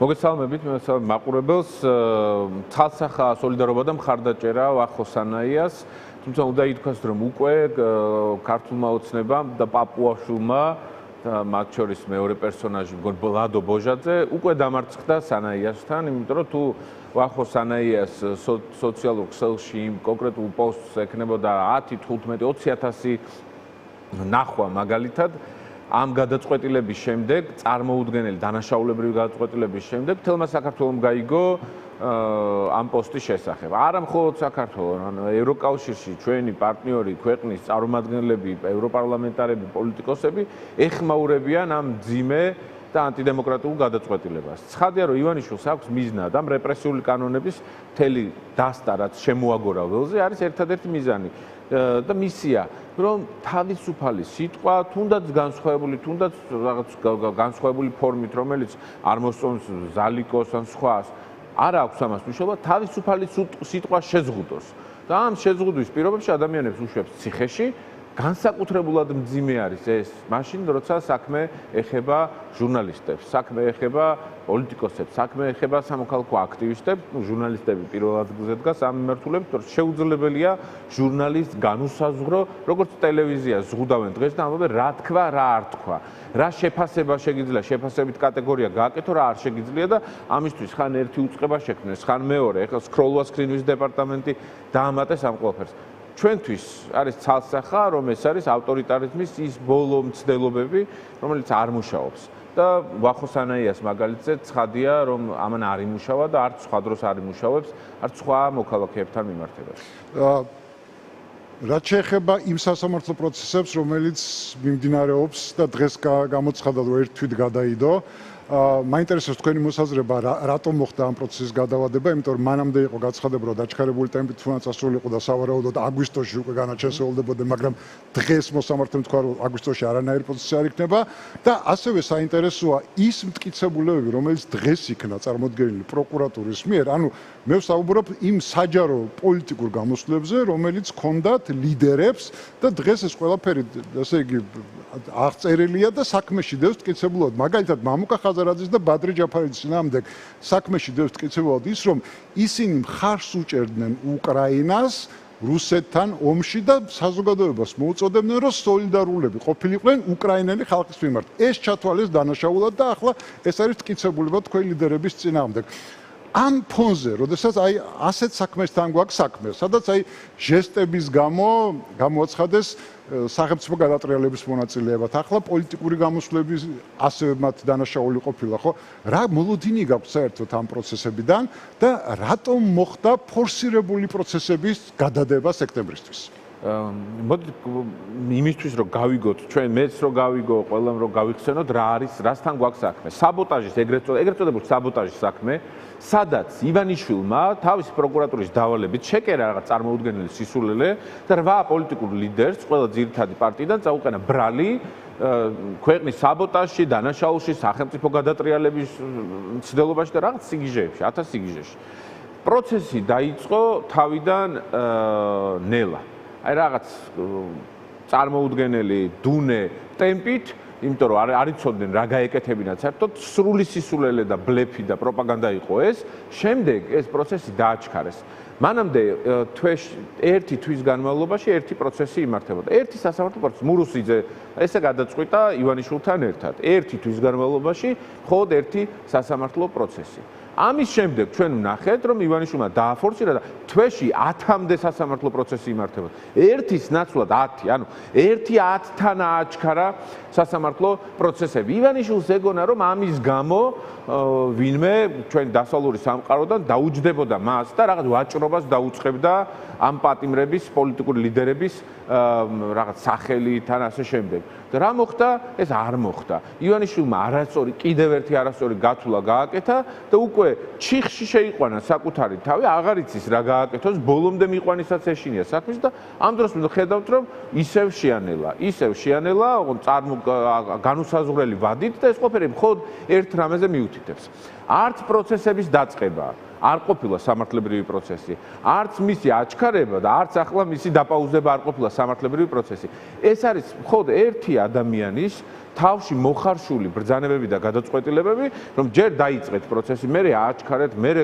მოგესალმებით, მაყურებელს ცალსახა სოლიდარობა და მხარდაჭერა ვახოს სანაიას, თუმცა უნდა ითქვას, რომ უკვე ქართულმა ოცნებამ და პაპუაშვილმა მათ შორის მეორე პერსონაჟი ლადო ბოჟაძე უკვე დამარცხდა სანაიასთან, იმიტომ რომ თუ ვახოს სანაიას სოციალურ ქსელში იმ კონკრეტულ პოსტს ექნებოდა 10, 15, 20,000 ნახვა მაგალითად ამ გადაწყვეტილების შემდეგ, წარმოუდგენელი დანაშაულებრივი გადაწყვეტილების შემდეგ, მთელმა საქართველომ გაიგო ამ პოსტის შესახებ. არა მხოლოდ საქართველოს, ანუ ევროკავშირში ჩვენი პარტნიორი ქვეყნის წარმომადგენლები, ევროპარლამენტარები, პოლიტიკოსები ეხმაურებიან ამ მძიმე და ანტიდემოკრატიულ გადაწყვეტილებას. ცხადია, რომ ივანიშვილს აქვს მიზნა და რეპრესიული კანონების მთელი დასტა, რაც შემოაგორა ველზე, არის ერთადერთი მიზანი და მისია, რომ თავისუფალი სიტყვა, თუნდაც განსხვავებული, თუნდაც რაღაც განსხვავებული ფორმით, რომელიც არ მოსწონს ზალიკოს ან სხვას, არ აქვს ამას მნიშვნელობა, თავისუფალი სიტყვა შეზღუდოს. და ამ შეზღუდვის პირობებში ადამიანებს უშვებს ციხეში, განსაკუთრებულად მძიმე არის ეს მაშინ, როცა საქმე ეხება ჟურნალისტებს, საქმე ეხება პოლიტიკოსებს, საქმე ეხება სამოქალაქო აქტივისტებს, ჟურნალისტები პირველ ადგილზე დგას ამ მიმართულებით, რომ შეუძლებელია ჟურნალისტს განუსაზღვრო, როგორც ტელევიზია ზღუდავენ დღეს და ამბობენ რა თქვა, რა არ თქვა, რა შეფასება შეგიძლია, შეფასებით კატეგორია გააკეთო, რა არ შეგიძლია და ამისთვის ხან ერთი უწყება შექმნეს, ხან მეორე, ეხლა სკროლვა სკრინვის დეპარტამენტი დაამატეს ამ ყველაფერს. ჩვენთვის არის ცალსახა, რომ ეს არის ავტორიტარიზმის ის ბოლო მცდელობები, რომელიც არ მუშაობს. და ვახოს სანაიას მაგალითზე ცხადია, რომ ამან არ იმუშავა და არც სხვა დროს არ იმუშავებს, არც სხვა მოქალაქეებთან მიმართებაში. რაც შეეხება იმ სასამართლო პროცესებს, რომელიც მიმდინარეობს და დღეს გამოცხადა, რომ ერთ თვით გადაიდო, მაინტერესებს თქვენი მოსაზრება, რატომ მოხდა ამ პროცესის გადავადება, იმიტომ რომ მანამდე იყო გაცხადება, რომ დაჩქარებული ტემპით უნდა წასულიყო და სავარაუდოდ აგვისტოში უკვე განაჩენსებელდებოდა, მაგრამ დღეს მოსამართლემ თქვა, რომ აგვისტოში არანაირი პროცესი არ იქნება და ასევე საინტერესოა ის მტკიცებულებები, რომელიც დღეს იქნა წარმოდგენილი პროკურატურის მიერ, ანუ მე ვსაუბრობ იმ საჯარო პოლიტიკურ გამოსვლებზე, რომელიც ჰქონდათ ლიდერებს და დღეს ეს ყველაფერი, ასე იგი, აღწერილია და საქმეში დევს მტკიცებულად. მაგალითად, მამუკა ხაზარაძის და ბადრი ჯაფარიძის წინააღმდეგ საქმეში დევს მტკიცებულად ის, რომ ისინი მხარს უჭერდნენ უკრაინას რუსეთთან ომში და საზოგადოებას მოუწოდებდნენ, რომ სოლიდარულები ყოფილიყვნენ უკრაინელი ხალხის მიმართ. ეს ჩათვალეს დანაშაულად და ახლა ეს არის მტკიცებულება თქვენი ლიდერების წინააღმდეგ. ამ ფონზე, როდესაც აი ასეთ საქმესთან გვაქვს საქმე, სადაც აი ჟესტების გამო გამოაცხადეს სახელმწიფო გადატრიალების მონაწილეებად, ახლა პოლიტიკური გამოსვლების ასევე მათ დანაშაული ყოფილა, ხო? რა მოლოდინი გაქვთ საერთოდ ამ პროცესებიდან და რატომ მოხდა ფორსირებული პროცესების გადადება სექტემბრისთვის? მოდი იმისთვის რომ გავიგოთ, ჩვენ მეც რომ გავიგო, ყველამ რომ გავიხსენოთ, რა არის, რასთან გვაქვს საქმე. საბოტაჟის ეგრეთ წოდებული საბოტაჟის საქმე, სადაც ივანიშვილმა თავის პროკურატურის დავალებით შეკერა რაღაც წარმოუდგენელი სისულელე და 8 პოლიტიკურ ლიდერს, ყველა ძირითადი პარტიიდან წაუყენა ბრალი ქვეყნის საბოტაჟში, დანაშაულში, სახელმწიფო გადატრიალების მცდელობაში და რაღაც სიგიჟეებში, 1000 სიგიჟეში. პროცესი დაიწყო თავიდან ნელა. აი რაღაც წარმოუდგენელი დუნე ტემპით, იმიტომ რომ არ იცოდნენ რა გაეკეთებინათ საერთოდ, სრული სისულელე და ბლეფი და პროპაგანდა იყო ეს, შემდეგ ეს პროცესი დააჩქარეს. მანამდე ერთი თვის განმავლობაში ერთი პროცესი იმართებოდა. ერთი სასამართლო პროცესი მურუსიძე ესე გადაწყვიტა ივანიშვილთან ერთად. ერთი თვის განმავლობაში მხოლოდ ერთი სასამართლო პროცესი. ამის შემდეგ ჩვენ ვნახეთ, რომ ივანიშვილმა დააფორსირა და თვეში 10-მდე სასამართლო პროცესი იმართებოდა. ერთის ნაცვლად 10, ანუ 1-10-თან აჩქარა სასამართლო პროცესები. ივანიშვილს ეგონა, რომ ამის გამო ვინმე ჩვენ დასავლური სამყაროდან დაუჯდებოდა მას და რაღაც ვაჭრობას დაუწყებდა ამ პატიმრების, პოლიტიკური ლიდერების რაღაც სახელიდან ასე შემდეგ. და რა მოხდა? ეს არ მოხდა. ივანიშვილმა არასწორი, კიდევ ერთი არასწორი გათვლა გააკეთა და უკვე ჩიხში შეიყვანა საკუთარი თავი, აღარ იცის რა გააკეთოს, ბოლომდე მიყვანისაც ეშინია საქმის და ამ დროს ხედავთ, რომ ისევ შეანელა, განუსაზღვრელი ვადით და ეს ყველაფერი მხოლოდ ერთ რამეზე მიუთითებს. არც პროცესების დაწყება, არ ყოფილა სამართლებრივი პროცესი. არც მისი აჩქარება და არც ახლა მისი დაპაუზება არ ყოფილა სამართლებრივი პროცესი. ეს არის მხოლოდ ერთი ადამიანის თავში მოხარშული ბრძანებები და გადაწყვეტილებები, რომ ჯერ დაიწყეთ პროცესი, მერე აჩქარეთ, მერე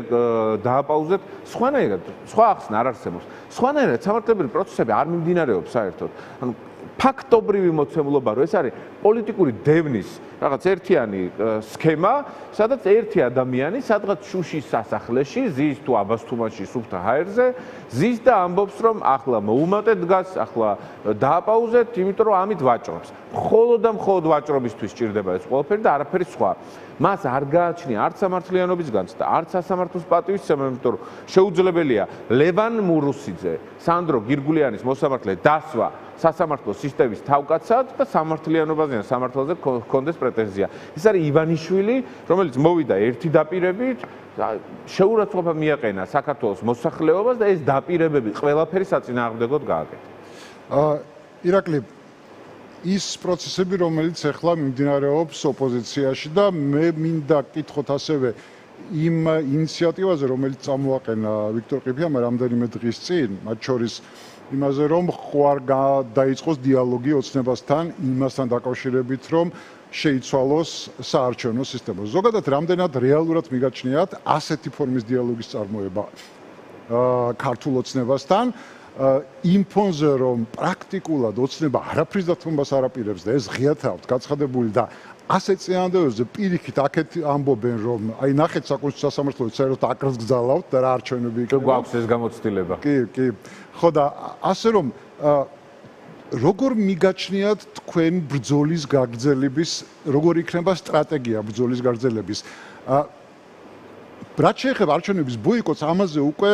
დააპაუზეთ, სხვანაირად, სხვა ახსნა არ არსებობს. სხვანაირად სამართლებრივი პროცესები არ მიმდინარეობს საერთოდ. ანუ ფაქტობრივი მოცემულობა, რომ ეს არის პოლიტიკური დევნის რაღაც ერთიანი სქემა, სადაც ერთი ადამიანი სადღაც შუშის სასახლეში ზის თუ აბასთუმანში სუფთა ჰაერზე ზის და ამბობს, რომ ახლა მოუმატეთ დგას, ახლა დააპაუზეთ, იმიტომ რომ ამით ვაჭრობს. მხოლოდ და მხოლოდ ვაჭრობისთვის სჭირდება ეს ყველაფერი და არაფერი სხვა. მას არ გააჩნია არც სამართლიანობის განცდა, არც სასამართლოს პატივისცემა, იმიტომ რომ შეუძლებელია ლევან მურუსიძე, სანდრო გირგულიანის მოსამართლე დასვა სასამართლო სისტემის თავკაცად და სამართლიანობაზე ან სამართალზე ჰქონდეს პრეტენზია. ეს არის ივანიშვილი, რომელიც მოვიდა ერთი დაპირებით, შეურაცხყოფა მიაყენა საქართველოს მოსახლეობას და ეს დაპირებები ყველაფერი საწინააღმდეგოდ გააკეთა. ირაკლი, ის პროცესები, რომელიც ახლა მიმდინარეობს ოპოზიციაში და მე მინდა გკითხოთ ასევე იმ ინიციატივაზე, რომელიც წამოაყენა ვიქტორ ყიფიანმა რამდენიმე დღის წინ, მათ შორის იმაზე, რომ ხوار დაიწყოს დიალოგი ოცნებასთან, იმასთან დაკავშირებით, რომ შეიცვალოს საარჩევნო სისტემა. ზოგადად, რამდენად რეალურად მიგაჩნიათ ასეთი ფორმის დიალოგის წარმოება ქართულ ოცნებასთან, იმ ფონზე, რომ პრაქტიკულად ოცნება არაფრის დათმობას არ აპირებს და ეს ღიათ აქვს გაცხადებული და ასეთ წინადადებებზე პირიქით აქეთ ამბობენ, რომ აი ნახეთ საკონსტიტუციო სასამართლოც საერთოდ აკრს გძალავთ და რა არჩევნები იქნება. გვაქვს ეს გამოცდილება. კი. ხო და ასე რომ როგორ მიგაჩნიათ თქვენ ბრძოლის გაგრძელების, როგორ იქნება სტრატეგია ბრძოლის გაგრძელების? რაც შეეხება არჩევნების ბოიკოტს, ამაზე უკვე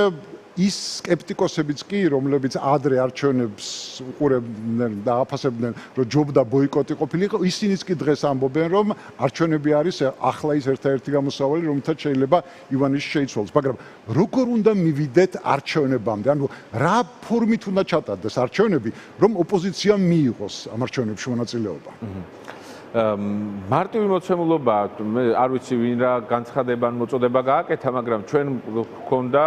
ის სკეპტიკოსებიც კი, რომლებიც ადრე არჩევნებს უყურებდნენ და აფასებდნენ, რომ ჯობდა ბოიკოტი ყოფილიყო, ისინიც კი დღეს ამბობენ, რომ არჩევნები არის ახლა ის ერთადერთი გამოსავალი, რომელთაც შეიძლება ივანიშვილი შეიცვალოს. მაგრამ როგორ უნდა მივიდეთ არჩევნებამდე? ანუ რა ფორმით უნდა ჩატარდეს არჩევნები, რომ ოპოზიციამ მიიღოს ამ არჩევნებში მონაწილეობა? მარტივი მოცემულობა, მე არ ვიცი ვინ რა განცხადება ან მოწოდება გააკეთა, მაგრამ ჩვენ გვქონდა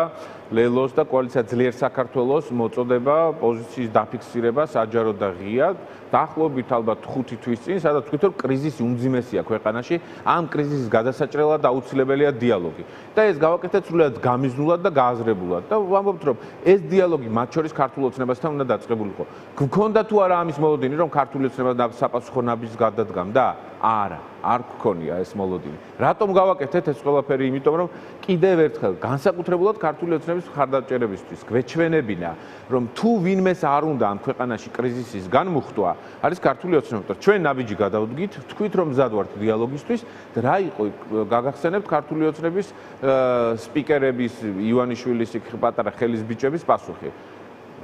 ლელოს და კოალიცია ძლიერ საქართველოს მოწოდება პოზიციის დაფიქსირება საჯარო და ღიად დაახლოებით ალბათ 5 თვის წინ, სადაც ვთქვით, რომ კრიზისი უმძიმესია ქვეყანაში, ამ კრიზისის გადასაჭრელად აუცილებელია დიალოგი. და ეს გავაკეთეთ სრულად გამიზნულად და გააზრებულად. და ვამბობთ, რომ ეს დიალოგი მათ შორის ქართულ ოცნებასთან უნდა დაწყებულიყო. გვქონდა თუ არა ამის მოლოდინი, რომ ქართული ოცნება საპასუხო ნაბიჯს გადადგამდა? არა, არ გქონია ეს მოლოდინი. რატომ გავაკეთეთ ეს ყველაფერი? იმიტომ რომ კიდევ ერთხელ განსაკუთრებულად ქართული ოცნების მხარდაჭერებისთვის გვეჩვენებინა, რომ თუ ვინმეს არ უნდა ამ ქვეყანაში კრიზისის განმუხტვა, არის ქართული ოცნება. ჩვენ ნაბიჯი გადავდგით, თქვით რომ მზად ვართ დიალოგისთვის და რა იყო გაგახსენებთ ქართული ოცნების სპიკერების ივანიშვილის პატარა ხელის ბიჭების პასუხი.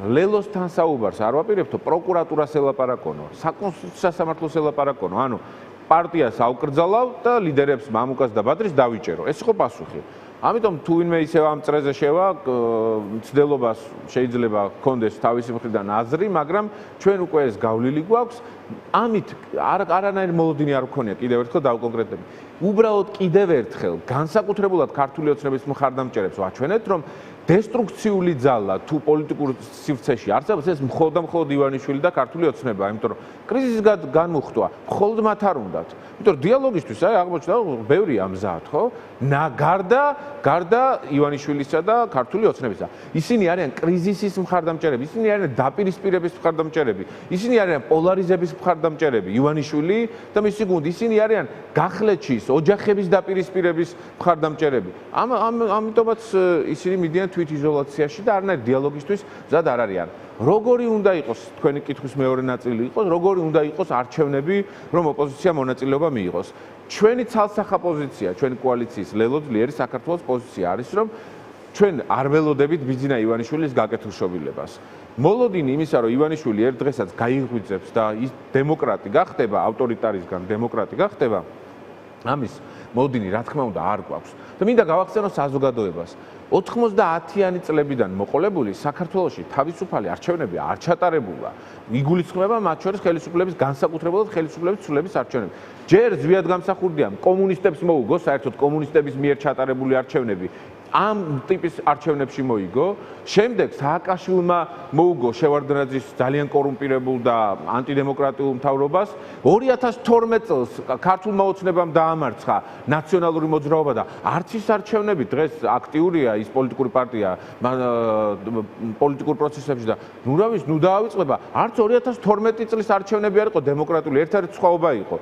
ლელოსთან საუბარს არ ვაპირებთო, პროკურატურას ელაპარაკონო, საკონსტიტუციო სასამართლოს ელაპარაკონო, ანუ პარტიას აუკრძალავ და ლიდერებს მამუკას და ბადრის დავიჭერო. ეს იყო პასუხი. ამიტომ თუ ვინმე ისევ ამ წრეზე შევა, მცდელობას შეიძლება ჰქონდეს თავისი მხრიდან აზრი, მაგრამ ჩვენ უკვე ეს გავლილი გვაქვს. ამით არანაირი მოლოდინი არ გქონია კიდევ ერთხელ დავკონკრეტები. უბრალოდ კიდევ ერთხელ განსაკუთრებულად ქართული ოცნების მხარდამჭერებს ვაჩვენეთ, რომ დესტრუქციული ძალა თუ პოლიტიკურ სივრცეში არსებობს, ეს მხოლოდ და მხოლოდ ივანიშვილი და ქართული ოცნებაა, იმიტომ რომ კრიზისის განმუხტვა მხოლოდ მათ არ უნდათ. იმიტომ რომ დიალოგისთვის აი აღმოჩნდა ბევრი ამზად, ხო? გარდა ივანიშვილისა და ქართული ოცნებისა. ისინი არიან კრიზისის მხარდამჭერები, ისინი არიან დაპირისპირების მხარდამჭერები, ისინი არიან პოლარიზების მხარდამჭერები, ივანიშვილი და მისი გუნდი, ისინი არიან გახლეჩის, ოჯახების დაპირისპირების მხარდამჭერები. ამიტომაც ისინი მიდიან თვით იზოლაციაში და არანაირ დიალოგისთვის მზად არ არიან. როგორი უნდა იყოს თქვენი კითხვის მეორე ნაწილი იყოს, როგორი უნდა იყოს არჩევნები, რომ ოპოზიცია მონაწილეობა მიიღოს. ჩვენი ცალსახა პოზიცია, ჩვენი კოალიციის ლელო ძლიერი საქართველოს პოზიცია არის, რომ ჩვენ არ ველოდებით ბიძინა ივანიშვილის გაკეთილშობილებას. მოლოდინი იმისა, რომ ივანიშვილი ერთ დღესაც გაიღვიძებს და ის დემოკრატი გახდება, ავტორიტარისგან დემოკრატი გახდება, ამის მოლოდინი რა თქმა უნდა არ გვაქვს. და მინდა გავახსენო საზოგადოებას. 90-იანი წლებიდან მოყოლებული საქართველოში თავისუფალი არჩევნები არ ჩატარებულა. იგულისხმება მათ შორის ხელისუფლების განსაკუთრებულად ხელისუფლების ცვლილების არჩევნები. ჯერ ზვიად გამსახურდია კომუნისტებს მოუგო საერთოდ კომუნისტების მიერ ჩატარებული არჩევნები. ამ ტიპის არჩევნებში მოიგო, შემდეგ სააკაშვილმა მოუგო შევარდნაძის ძალიან კორუმპირებულ და ანტიდემოკრატიულ მთავრობას, 2012 წელს ქართულმა ოცნებამ დაამარცხა ნაციონალური მოძრაობა და არც ის არჩევნები დღეს აქტიურია ის პოლიტიკური პარტია პოლიტიკურ პროცესებში და ნუ დაავიწყება, არც 2012 წლის არჩევნები არ იყო დემოკრატიული, ერთ-ერთი სხვაობა იყო.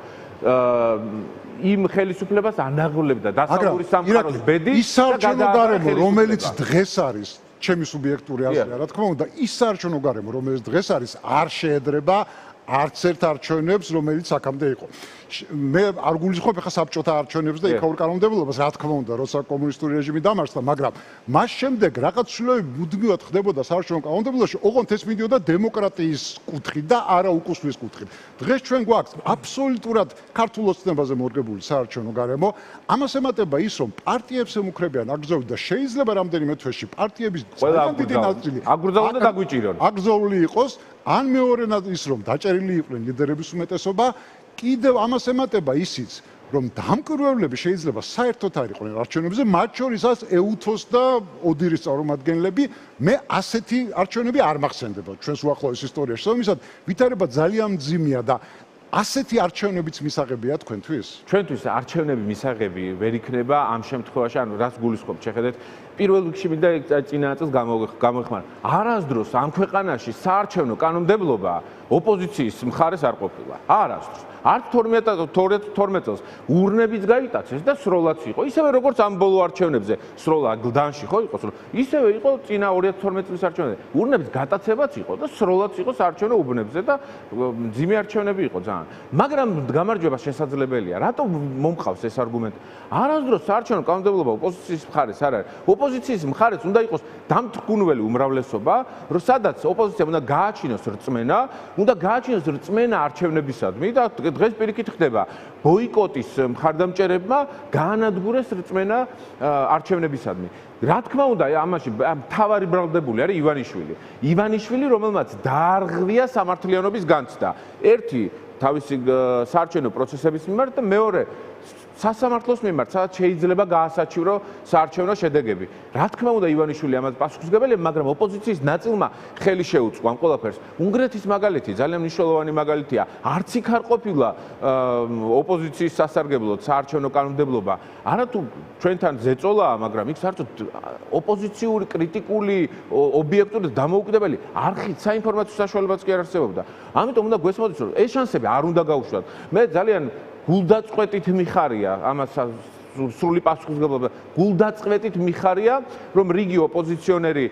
იმ ხელისუფლებას ანაღლებდა დასავლური სამყაროს ბედი ის საარჩევნო გარემო, რომელიც დღეს არის ჩემი სუბიექტური აზრია, რა თქმა უნდა, ის საარჩევნო გარემო, რომელიც დღეს არის, არ შეედრება არც ერთ არჩევნებს, რომელიც აქამდე იყო. მე არ გულისხმობ ახლა საბჭოთა არჩევნებს და იქაურ კანონმდებლობას, რა თქმა უნდა, როცა კომუნისტური რეჟიმი დამარცხდა, მაგრამ მას შემდეგ რაღაც ცვლილებები მუდმივად ხდებოდა საარჩევნო კანონმდებლობაში, ოღონდ ეს მიდიოდა დემოკრატიის კუთხით და არა უკუსლის კუთხით. დღეს ჩვენ გვაქვს აბსოლუტურად ქართულ ოცნებაზე მორგებული საარჩევნო გარემო, ამას ემატება ის, რომ პარტიებს ემუქრებიან აგრძელებით და შეიძლება რამდენიმე თვეში პარტიების ძალიან დიდი ნაწილი აგრძელონ და დაგვიჭირონ. აგრძელული იყოს, ან მეორენად ის, რომ დაჭერილი იყვნენ ლიდერების უმეტესობა, კიდევ ამას ემატება ისიც, რომ დამკვირვებლები შეიძლება საერთოდ არ იყვნენ არჩევნებზე, მათ შორისაც ეუთოს და ოდირის წარმომადგენლები, მე ასეთი არჩევნები არ მახსენდება ჩვენს უახლოეს ისტორიაში. ამისად ვითარება ძალიან მძიმეა და ასეთი არჩევნებიც მისაღებია თქვენთვის? ჩვენთვის არჩევნები მისაღები ვერ იქნება ამ შემთხვევაში, ანუ რას გულისხმობთ, შეხედეთ, პირველ რიგში მინდა წინა წელს გამოეხმარა. არასდროს ამ ქვეყანაში საარჩევნო კანონმდებლობა ოპოზიციის მხარეს არ ყოფილა. არასდროს. არც 12 წელს ურნებიც გაიტაცეს და სროლაც იყო. ისევე როგორც ამ ბოლო არჩევნებზე სროლა გლდანში ხო იყო სროლა. ისევე იყო წინა 2012 წლის არჩევნებზე. ურნების გატაცებაც იყო და სროლაც იყო საარჩევნო უბნებზე და მძიმე არჩევნები იყო ძალიან. მაგრამ გამარჯვება შესაძლებელია. რატომ მომყავს ეს არგუმენტი? არასდროს საარჩევნო კანონმდებლობა ოპოზიციის მხარეს არ არის. ოპოზიციის მხარეს უნდა იყოს დამთრგუნველი უმრავლესობა, სადაც ოპოზიციამ უნდა გააჩინოს რწმენა, უნდა გააჩინოს რწმენა არჩევნებისადმი და დღეს პირიქით ხდება ბოიკოტის მხარდამჭერებმა გაანადგურეს რწმენა არჩევნებისადმი. რა თქმა უნდა, ამაში მთავარი ბრალდებული არის ივანიშვილი. ივანიშვილი, რომელმაც დაარღვია სამართლიანობის განცდა. ერთი თავისი საარჩევნო პროცესების მიმართ და მეორე სასამართლოს მიმართ, სადაც შეიძლება გაასაჩირო საარჩევნო შედეგები. რა თქმა უნდა, ივანიშვილი ამას პასუხისმგებელია, მაგრამ ოპოზიციის ნაწილმა ხელი შეუწყო ამ ყველაფერს. უნგრეთის მაგალითი ძალიან მნიშვნელოვანი მაგალითია. არც იქ არ ყოფილა ოპოზიციის სასარგებლოდ საარჩევნო კანონმდებლობა. არათუ ჩვენთან ზეწოლაა, მაგრამ იქ საერთოდ ოპოზიციური, კრიტიკული, ობიექტური და დამოუკიდებელი არხით საინფორმაციო საშუალებაც კი არ არსებობდა. ამიტომ უნდა გვესმოდეთ, რომ ეს შანსები არ უნდა გაუშვათ. მე ძალიან გულდაწყვეტით მიხარია ამას სრული პასუხისმგებლობა. გულდაწყვეტით მიხარია, რომ რიგი ოპოზიციონერი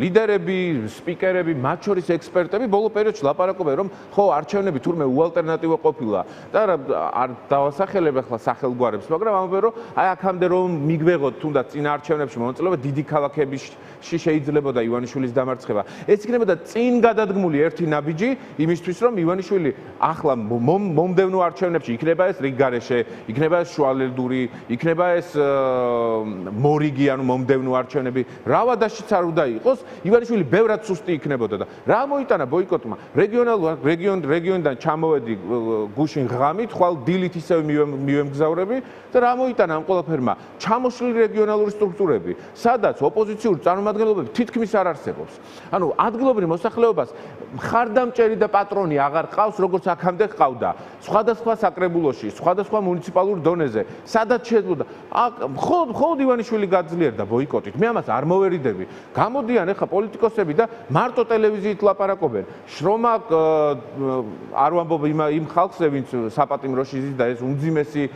ლიდერები, სპიკერები, მათ შორის ექსპერტები ბოლო პერიოდში ლაპარაკობენ, რომ ხო არჩევნები თურმე უალტერნატივო ყოფილა და არ დავასახელებ ახლა სახელგვარებს, მაგრამ ამბობენ, რომ აი აქამდე რომ მიგვეღოთ თუნდაც წინა არჩევნებში მონაწილეობა დიდი ქალაქებში შეიძლებოდა ივანიშვილის დამარცხება. ეს იქნებოდა წინ გადადგმული ერთი ნაბიჯი იმისთვის, რომ ივანიშვილი ახლა მომდევნო არჩევნებში იქნება ეს რიგგარეშე, იქნება ეს შუალედური, იქნება ეს მორიგი, ანუ მომდევნო არჩევნები, რავადაშიც არ უნდა იყოს, ივანიშვილი ბევრად სუსტი იქნებოდა და რა მოიტანა ბოიკოტმა? რეგიონიდან ჩამოვედი გუშინ ღამით, ხვალ დილით ისევ მივემგზავრები და რა მოიტანა ამ ყველაფერმა? ჩამოშლილი რეგიონალური სტრუქტურები, სადაც ოპოზიციური წარმომადგენლობები თითქმის არ არსებობს. ანუ ადგილობრივ მოსახლეობას მხარდამჭერი და პატრონი აღარ ყავს, როგორც აქამდე ყავდა. სხვადასხვა საკრებულოში, სხვადასხვა მუნიციპალურ დონეზე, სადაც შეძლო. მხოლოდ ივანიშვილი გაძლიერდა ბოიკოტით. მე ამას არ მოვერიდები. გამოდიან ახლა პოლიტიკოსები და მარტო ტელევიზიით ლაპარაკობენ. შრომა არ ვამბობ იმ ხალხზე, ვინც საპატიმროში ზის და ეს უმძიმესი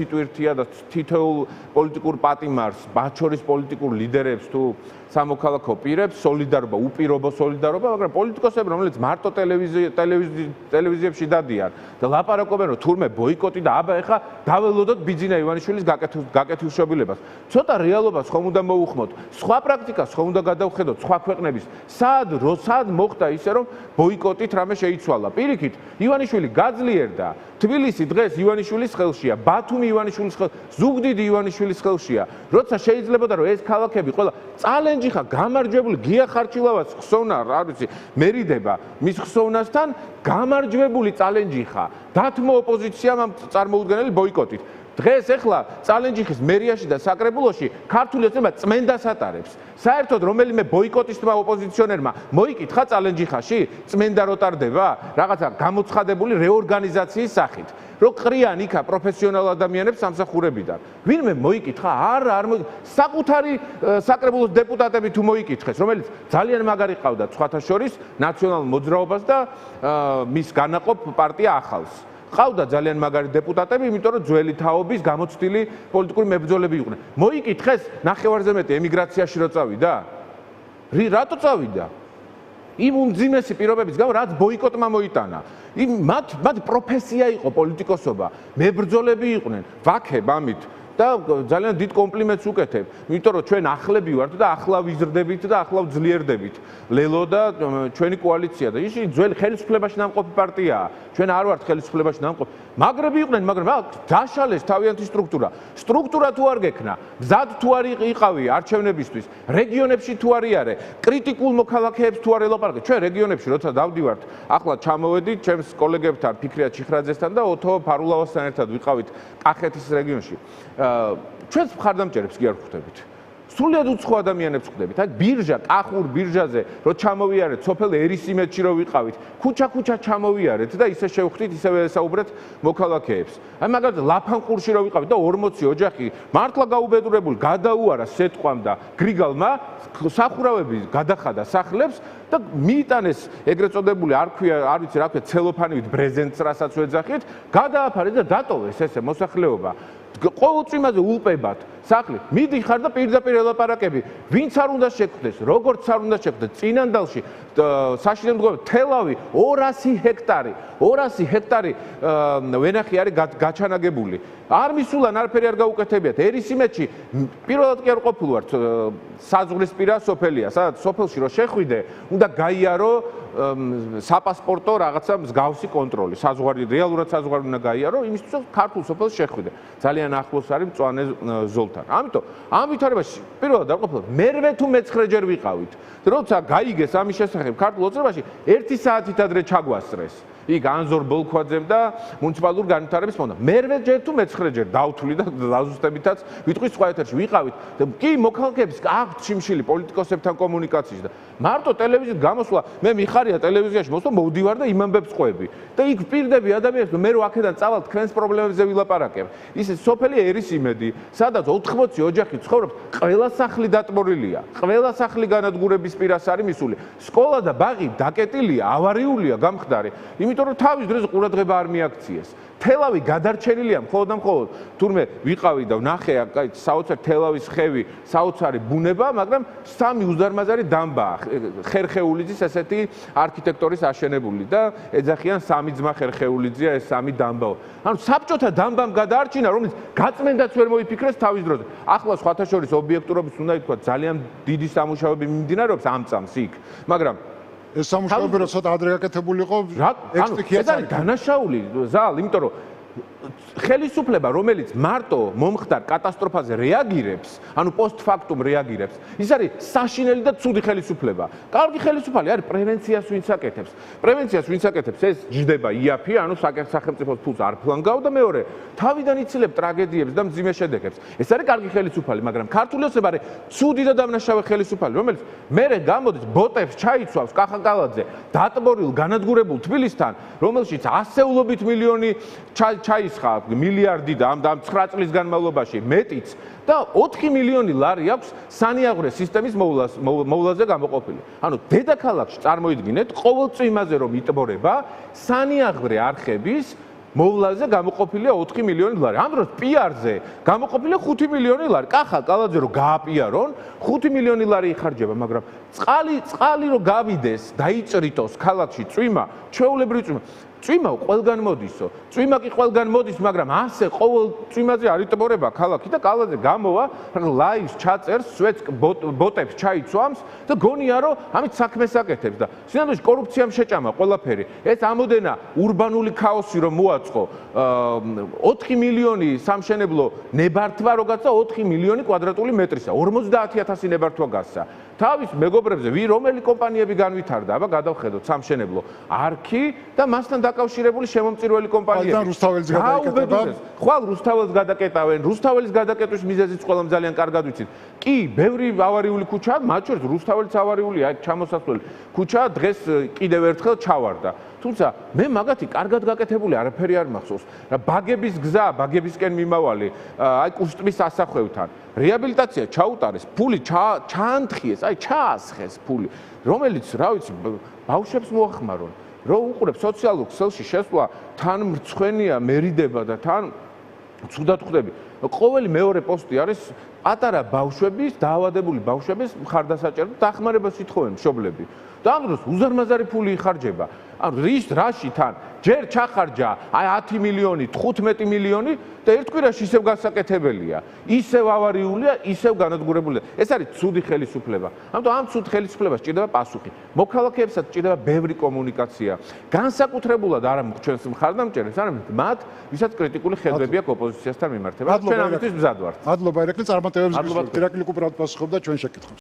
ტვირთია და თითოეულ პოლიტიკურ პატიმარს, მათ შორის პოლიტიკურ ლიდერებს თუ სამოქალაქო პირებს, სოლიდარობა, უპირობო სოლიდარობა, მაგრამ პოლიტიკოსები, რომელიც მარტო ტელევიზიებში დადიან და ლაპარაკობენ, რომ თურმე ბოიკოტი და აბა ეხა დაველოდოთ ბიძინა ივანიშვილის გაკეთილშობილებას. ცოტა რეალობას ხომ უნდა მოუხმოთ, სხვა პრაქტიკას ხომ უნდა გადავხედოთ სხვა ქვეყნების, სად მოხდა ისე, რომ ბოიკოტით რამე შეიცვალა. პირიქით, ივანიშვილი გაძლიერდა. თბილისი დღეს ივანიშვილის ხელშია, ბათუმი ივანიშვილის ხელშია, ზუგდიდი ივანიშვილის ხელშია. როცა შეიძლებოდა, რომ ეს ქალაქები ყველა წალენჯი ხა გამარჯვებული გია ხარჩილავას ხსოვნა, რა ვიცი, მერიდება მის ხსოვნასთან გამარჯვებული წალენჯი ხა. დათმო ოპოზიციამ ამ წარმოუდგენელი ბოიკოტით. დღეს ეხლა წალენჯიხის მერიაში და საკრებულოში ქართული ოცნება წმენდას ატარებს. საერთოდ რომელიმე ბოიკოტისტმა ოპოზიციონერმა მოიკითხა წალენჯიხაში წმენდა რო ტარდება რაღაცა გამოცხადებული რეორგანიზაციის სახით. რო ყრიან იქა პროფესიონალ ადამიანებს სამსახურებიდან. ვინმე მოიკითხა? არა, საკუთარი საკრებულოს დეპუტატები თუ მოიკითხეს, რომელიც ძალიან მაგარი ყავდა სხვათა შორის ნაციონალურ მოძრაობას და მის განაყოფ პარტია ახალს. ყავდა ძალიან მაგარი დეპუტატები, იმიტომ რომ ძველი თაობის გამოცდილი პოლიტიკური მებრძოლები იყვნენ. მოიკითხეს ნახევარზე მეტი ემიგრაციაში რო წავიდა? რატო წავიდა? იმ უმძიმესი პირობების გამო, რაც ბოიკოტმა მოიტანა. მათ პროფესია იყო პოლიტიკოსობა, მებრძოლები იყვნენ, ვაქებ ამით და ძალიან დიდ კომპლიმენტს უკეთებ, იმიტომ რომ ჩვენ ახლები ვართ და ახლა ვიზრდებით და ახლა ვძლიერდებით. ლელო და ჩვენი კოალიცია და ისინი ძველი ხელისუფლებაში ნამყოფი პარტიაა. ჩვენ არ ვართ ხელისუფლებაში ნამყოფი. მაგრები იყვნენ, მაგრამ დაშალეს თავიანთი სტრუქტურა. სტრუქტურა თუ არ გექნა, მზად თუ არ იყავი არჩევნებისთვის, რეგიონებში თუ არ იარე, კრიტიკულ მოქალაქეებს თუ არ ელაპარაკე. ჩვენ რეგიონებში როცა დავდივართ, ახლა ჩამოვედით ჩემს კოლეგებთან, ფიქრია ჩიხრაძესთან და ოთო ფარულავასთან ერთად ვიყავით კახეთის რეგიონში. ჩვენს მხარდამჭერებს კი არ ვხვდებით. სრულიად უცხო ადამიანებს ვხვდებით. აი ბირჟა, კახურ ბირჟაზე რო ჩამოვიარეთ, სოფელ ერისიმეთში რო ვიყავით, ქუჩა-ქუჩა ჩამოვიარეთ და ისე შევხვდით, ისევე ესაუბრეთ მოქალაქეებს. აი მაგალითად ლაფანყურში რო ვიყავით და 40 ოჯახი მართლა გაუბედურებული გადაუარა სეტყვამ და გრიგალმა სახურავები გადახადა სახლებს და მიიტანეს ეგრეთ წოდებული არ ვიცი რა ქვია ცელოფანივით ბრეზენტს რასაც ვეძახით, გადააფარეს და დატოვეს ესე მოსახლეობა. ყოველწვიმაზე ულპებათ სახლი. მიდიხარ და პირდაპირ ელაპარაკები. ვინც არ უნდა შეხვდეს, როგორც არ უნდა შეხვდეს, წინანდალში საშინელ მდგომარეობაში თელავი 200 ჰექტარი, 200 ჰექტარი ვენახი არის გაჩანაგებული. არ მისულან არაფერი არ გაუკეთებიათ. ერისიმეთში პირველად კი არ ყოფილვართ საზღვრისპირა სოფელია, სადაც სოფელში რო შეხვიდე, უნდა გაიარო საპასპორტო რაღაცა მსგავსი კონტროლი. საზღვარი რეალურად საზღვარი უნდა გაიარო, იმისთვის რომ ქართულ სოფელს შეხვიდე. ძალიან ახლოს არის მწვანე ზოლთან. ამიტომ ამ ვითარებაში პირველად არ ყოფილა. მერვე თუ მეცხრეჯერ ვიყავით. როცა გაიგეს ამის შესახებ ქართულ ოცნებაში 1 საათით ადრე ჩაგვასწრეს. იქ ანზორ ბოლქვაძემ და მუნიციპალურ განვითარების ფონდამ. მერვეჯერ თუ მეცხრეჯერ დავთვლი და დაზუსტებითაც ვიტყვი სხვა ეთერში ვიყავით. კი მოქალაქეებს აქვთ შიმშილი პოლიტიკოსებთან კომუნიკაციის და მარტო ტელევიზიით გამოსვლა, მე მიხარია ტელევიზიაში მოსვლა, მოვდივარ და იმამბებს ყვები. და იქ პირდები ადამიანებს, მე რო აქედან წავალ თქვენს პრობლემებზე ვილაპარაკებ. ისე სოფელი ერისიმედი, სადაც 80 ოჯახი ცხოვრობს, ყველა სახლი დატბორილია. ყველა სახლი განადგურების პირას არის მისული. სკოლა და ბაღი დაკეტილია, ავარიულია გამხდარი. იმიტომ რომ თავის დროზე ყურადღება არ მიაქციეს. თელავი გადარჩენილია მხოლოდ და მხოლოდ თურმე ვიყავი და ვნახე აი საოცარ თელავის ხევი, საოცარი ბუნება, მაგრამ სამი უზარმაზარი დამბაა. ხერხეულიძის ესეთი არქიტექტორის აშენებული და ეძახიან სამი ძმა ხერხეულიძეა ეს სამი დამბაო. ანუ საბჭოთა დამბამ გადაარჩინა, რომელიც გაწმენდაც ვერ მოიფიქრეს თავის დროზე. ახლა სხვათა შორის ობიექტურობის უნდა ითქვა ძალიან დიდი სამუშაოები მიმდინარეობს ამ წამს იქ, მაგრამ ეს სამუშაოები რო ცოტა ადრე გაკეთებული იყო, ეს არის დანაშაული ზალ, იმიტომ რომ ხელისუფლება, რომელიც მარტო მომხდარ კატასტროფაზე რეაგირებს, ანუ პოსტფაქტუმ რეაგირებს, ის არის საშინელი და ცუდი ხელისუფლება. კარგი ხელისუფალი არის პრევენციას ვინც აკეთებს. პრევენციას ვინც აკეთებს, ეს ჯდება იაფი, ანუ სახელმწიფოს ფულს არ ფლანგავ და მეორე, თავიდან იცილებ ტრაგედიებს და მძიმე შედეგებს. ეს არის კარგი ხელისუფალი, მაგრამ ქართული ოცნება არის ცუდი და დამნაშავე ხელისუფალი, რომელიც მერე გამოდის ბოტებს ჩაიცვავს კახაკალაძე, დატბორილ განადგურებულ თბილისთან, რომელშიც ასეულობით მილიონი ჩაისხა მილიარდი და ამ 9 წლის განმავლობაში მეტიც და 4 მილიონი ლარი აქვს სანიაღვრე სისტემის მოვლაზე გამოყოფილი. ანუ დედაქალაქში წარმოიდგინეთ ყოველწვიმაზე რომ იტბორება სანიაღვრე არხების მოვლაზე გამოყოფილია 4 მილიონი ლარი. ამ დროს პიარზე გამოყოფილია 5 მილიონი ლარი. კახაკალაძე რომ გააპიარონ 5 მილიონი ლარი იხარჯება, მაგრამ წყალი რომ გავიდეს, დაიწრიტოს ქალაქში წვიმა, ჩვეულებრივი წვიმა წვიმა ყველგან მოდისო. წვიმა კი ყველგან მოდის, მაგრამ ასე ყოველ წვიმაზე არ იტბორება ქალაქი და კალაძე გამოვა, ლაივს ჩაწერს, სვეტს ბოტებს ჩაიცვამს და გონია რომ ამით საქმეს აკეთებს და სინამდვილეში კორუფციამ შეჭამა ყველაფერი. ეს ამოდენა ურბანული ქაოსი რომ მოაწყო 4 მილიონი სამშენებლო ნებართვა როგაცა 4 მილიონი კვადრატული მეტრისა, 50,000 ნებართვა გასცა. თავის მეგობრებზე რომელი კომპანიები განვითარდა, აბა გადავხედოთ სამშენებლო არქი და მასთან დაკავშირებული შემომწირველი კომპანიები. და რუსთაველის გადაკეტება. ხვალ რუსთაველს გადაკეტავენ, რუსთაველის გადაკეტვის მიზეზიც ყველამ ძალიან კარგად ვიცით. კი, ბევრი ავარიული ქუჩაა, მათ შორის რუსთაველის ავარიული, აი ჩამოსასვლელი ქუჩა დღეს კიდევ ერთხელ ჩავარდა. თუმცა მე მაგათი კარგად გაკეთებული არაფერი არ მახსოვს. რა ბაგების გზა, ბაგებისკენ მიმავალი, აი კუსტმის ასახვევთან. რეაბილიტაცია ჩაუტარეს, ფული ჩაანთხიეს, აი ჩაასხეს ფული, რომელიც, რა ვიცი, ბავშვებს მოახმარონ. რო უყურებ სოციალურ ქსელში შესვლა, თან მრცხვენია, მერიდება და თან ცუდად ხვდები. ყოველი მეორე პოსტი არის პატარა ბავშვების, დაავადებული ბავშვების მხარდასაჭერად დახმარებას ითხოვენ მშობლები. და ამ დროს უზარმაზარი ფული იხარჯება. ანუ რაში თან ჯერ ჩახარჯა აი 10 მილიონი, 15 მილიონი და ერთ კვირაში ისევ გასაკეთებელია. ისევ ავარიულია, ისევ განადგურებულია. ეს არის ცუდი ხელისუფლება. ამიტომ ამ ცუდ ხელისუფლებას ჭირდება პასუხი. მოქალაქეებსაც ჭირდება ბევრი კომუნიკაცია. განსაკუთრებულად არა ჩვენს მხარდამჭერებს, არამედ მათ, ვისაც კრიტიკული ხედვები აქვს ოპოზიციასთან მიმართება. ჩვენ ამისთვის მზად ვართ. მადლობა ირაკლი, წარმატებებს გისურვებთ. ირაკლი კუპრად პასუხობდა ჩვენ შეკითხვებს.